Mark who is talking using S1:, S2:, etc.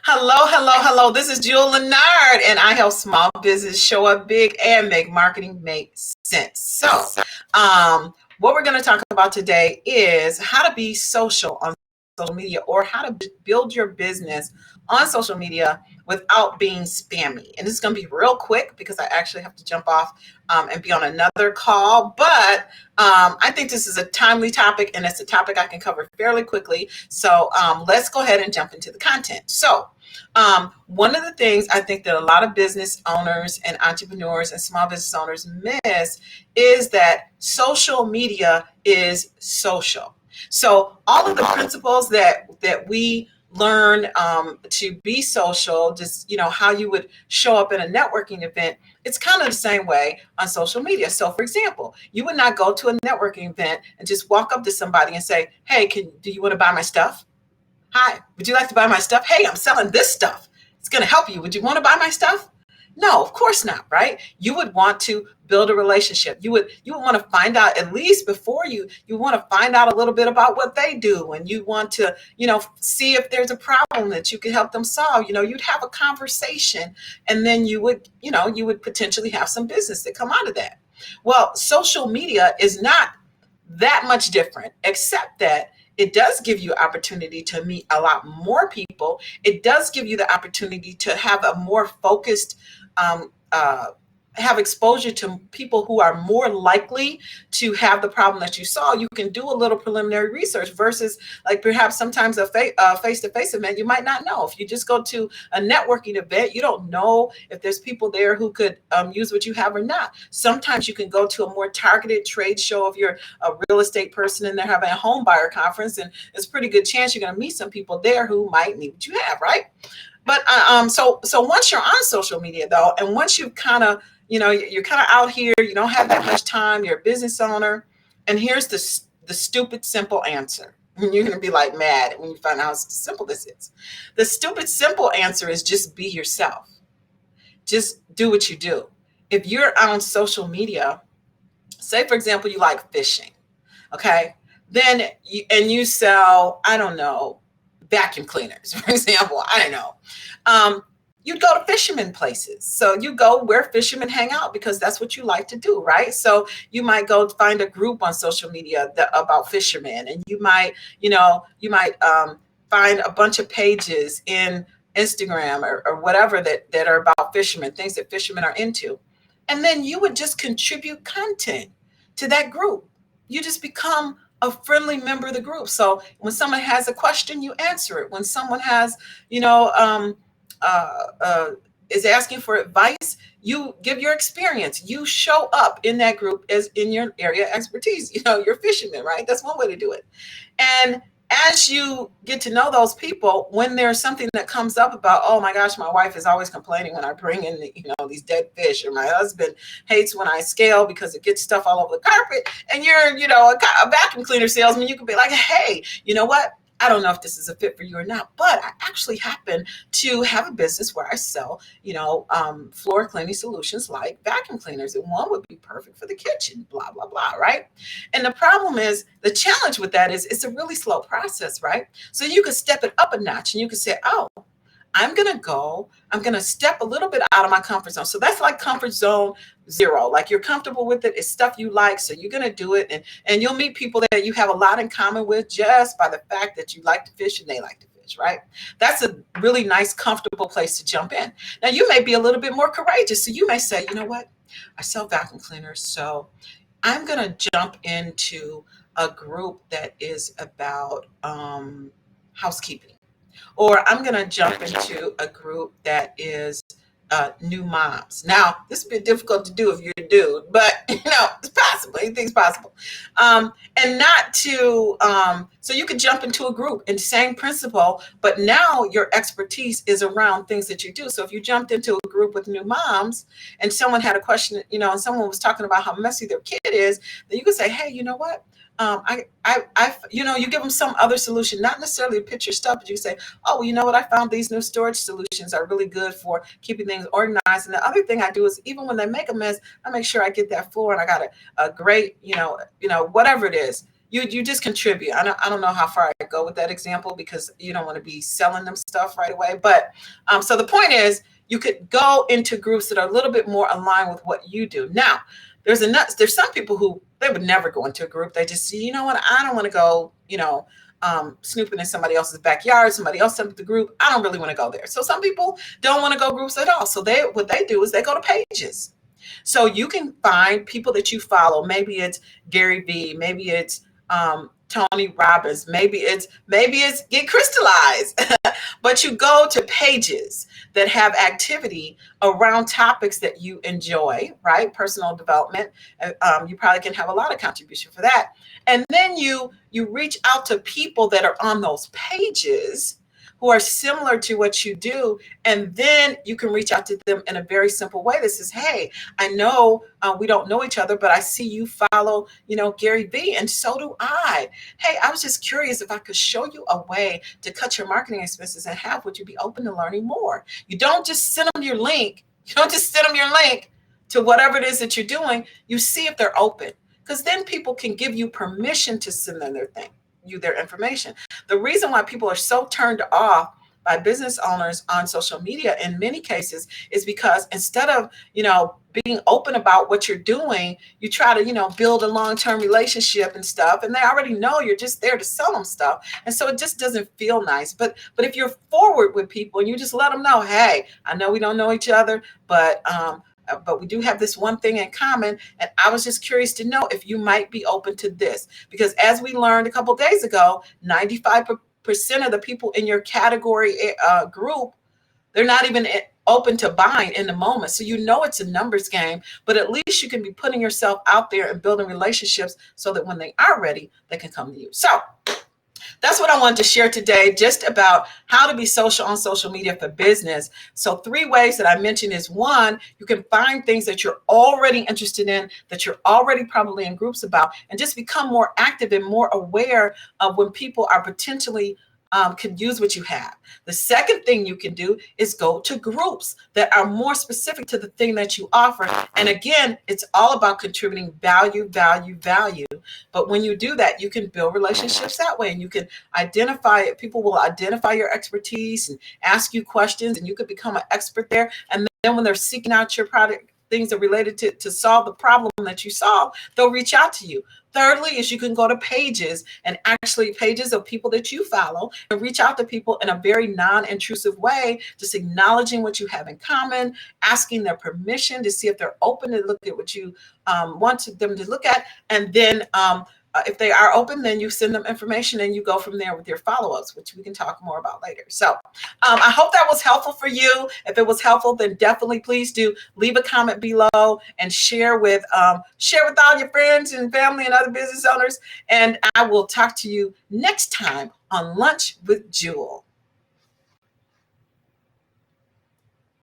S1: Hello, hello, hello. This is Juhl Lenard, and I help small business show up big and make marketing make sense. What we're going to talk about today is how to be social on social media, or how to build your business on social media without being spammy. And this is going to be real quick because I actually have to jump off and be on another call. But I think this is a timely topic, and it's a topic I can cover fairly quickly. So let's go ahead and jump into the content. One of the things I think that a lot of business owners and entrepreneurs and small business owners miss is that social media is social. So all of the principles that we learn to be social, just how you would show up in a networking event, it's kind of the same way on social media. So for example, you would not go to a networking event and just walk up to somebody and say, hey, do you want to buy my stuff? Hi, would you like to buy my stuff? Hey, I'm selling this stuff. It's going to help you. Would you want to buy my stuff? No, of course not, right? You would want to build a relationship. You would want to find out, at least before you want to find out a little bit about what they do, and you want to, see if there's a problem that you can help them solve. You'd have a conversation, and then you would potentially have some business that come out of that. Well, social media is not that much different, except that it does give you opportunity to meet a lot more people. It does give you the opportunity to have a more focused, have exposure to people who are more likely to have the problem that you saw. You can do a little preliminary research versus like perhaps sometimes a face-to-face event, you might not know. If you just go to a networking event, you don't know if there's people there who could use what you have or not. Sometimes you can go to a more targeted trade show if you're a real estate person and they're having a home buyer conference, and it's a pretty good chance you're going to meet some people there who might need what you have, right? But so once you're on social media though, and once you've kind of you're kind of out here, you don't have that much time, you're a business owner, and here's the stupid simple answer. And you're going to be like mad when you find out how simple this is. The stupid simple answer is just be yourself. Just do what you do. If you're on social media, say for example you like fishing, okay, then you sell, I don't know, vacuum cleaners, for example, I don't know. You'd go to fishermen places. So you go where fishermen hang out because that's what you like to do, right? So you might go find a group on social media about fishermen, and you might find a bunch of pages in Instagram or whatever that are about fishermen, things that fishermen are into. And then you would just contribute content to that group. You just become a friendly member of the group. So when someone has a question, you answer it. When someone has, is asking for advice, you give your experience. You show up in that group as in your area of expertise. You're a fisherman, right? That's one way to do it. And as you get to know those people, when there's something that comes up about, oh my gosh, my wife is always complaining when I bring in, these dead fish, or my husband hates when I scale because it gets stuff all over the carpet, and you're, a vacuum cleaner salesman, you could be like, hey, you know what? I don't know if this is a fit for you or not, but I actually happen to have a business where I sell, floor cleaning solutions like vacuum cleaners, and one would be perfect for the kitchen, blah, blah, blah, right? And the problem is, the challenge with that is it's a really slow process, right? So you could step it up a notch and you could say, oh, I'm going to step a little bit out of my comfort zone. So that's like comfort zone 0. Like you're comfortable with it. It's stuff you like. So you're going to do it. And you'll meet people that you have a lot in common with just by the fact that you like to fish and they like to fish, right? That's a really nice, comfortable place to jump in. Now you may be a little bit more courageous. So you may say, you know what? I sell vacuum cleaners. So I'm going to jump into a group that is about housekeeping. Or I'm going to jump into a group that is new moms. Now, this would be difficult to do if you're a dude, but it's possible. Anything's possible. And not to, so you could jump into a group and same principle, but now your expertise is around things that you do. So if you jumped into a group with new moms and someone had a question, and someone was talking about how messy their kid is, then you could say, hey, you know what? You give them some other solution, not necessarily a picture stuff, but you say, oh, well, you know what? I found these new storage solutions are really good for keeping things organized. And the other thing I do is even when they make a mess, I make sure I get that floor and I got a great, whatever it is. you just contribute. I don't know how far I go with that example because you don't want to be selling them stuff right away. But so the point is, you could go into groups that are a little bit more aligned with what you do. Now, there's some people who they would never go into a group. They just see, you know what, I don't want to go, snooping in somebody else's backyard, somebody else sent the group. I don't really want to go there. So some people don't want to go groups at all. So what they do is they go to pages. So you can find people that you follow. Maybe it's Gary Vee, maybe it's Tony Robbins, maybe it's Get Crystallized. But you go to pages that have activity around topics that you enjoy, right? Personal development. You probably can have a lot of contribution for that. And then you reach out to people that are on those pages who are similar to what you do. And then you can reach out to them in a very simple way that says, hey, I know we don't know each other, but I see you follow, Gary Vee, and so do I. Hey, I was just curious if I could show you a way to cut your marketing expenses in half. Would you be open to learning more? You don't just send them your link. You don't just send them your link to whatever it is that you're doing. You see if they're open, because then people can give you permission to send them their information. The reason why people are so turned off by business owners on social media in many cases is because instead of, being open about what you're doing, you try to, build a long-term relationship and stuff. And they already know you're just there to sell them stuff. And so it just doesn't feel nice. But if you're forward with people and you just let them know, hey, I know we don't know each other, but we do have this one thing in common. And I was just curious to know if you might be open to this. Because as we learned a couple of days ago, 95% of the people in your category group, they're not even open to buying in the moment. So it's a numbers game, but at least you can be putting yourself out there and building relationships so that when they are ready, they can come to you. So that's what I wanted to share today, just about how to be social on social media for business. So 3 ways that I mentioned is, 1, you can find things that you're already interested in, that you're already probably in groups about, and just become more active and more aware of when people are potentially can use what you have. The second thing you can do is go to groups that are more specific to the thing that you offer. And again, it's all about contributing value. But when you do that, you can build relationships that way, and you can identify it. People will identify your expertise and ask you questions, and you could become an expert there. And then when they're seeking out your product, things that are related to solve the problem that you solve, they'll reach out to you. Thirdly is you can go to pages, and actually pages of people that you follow, and reach out to people in a very non-intrusive way, just acknowledging what you have in common, asking their permission to see if they're open to look at what you want them to look at. And then if they are open, then you send them information and you go from there with your follow-ups, which we can talk more about later. So I hope that was helpful for you. If it was helpful, then definitely please do leave a comment below and share with all your friends and family and other business owners. And I will talk to you next time on Lunch with Juhl.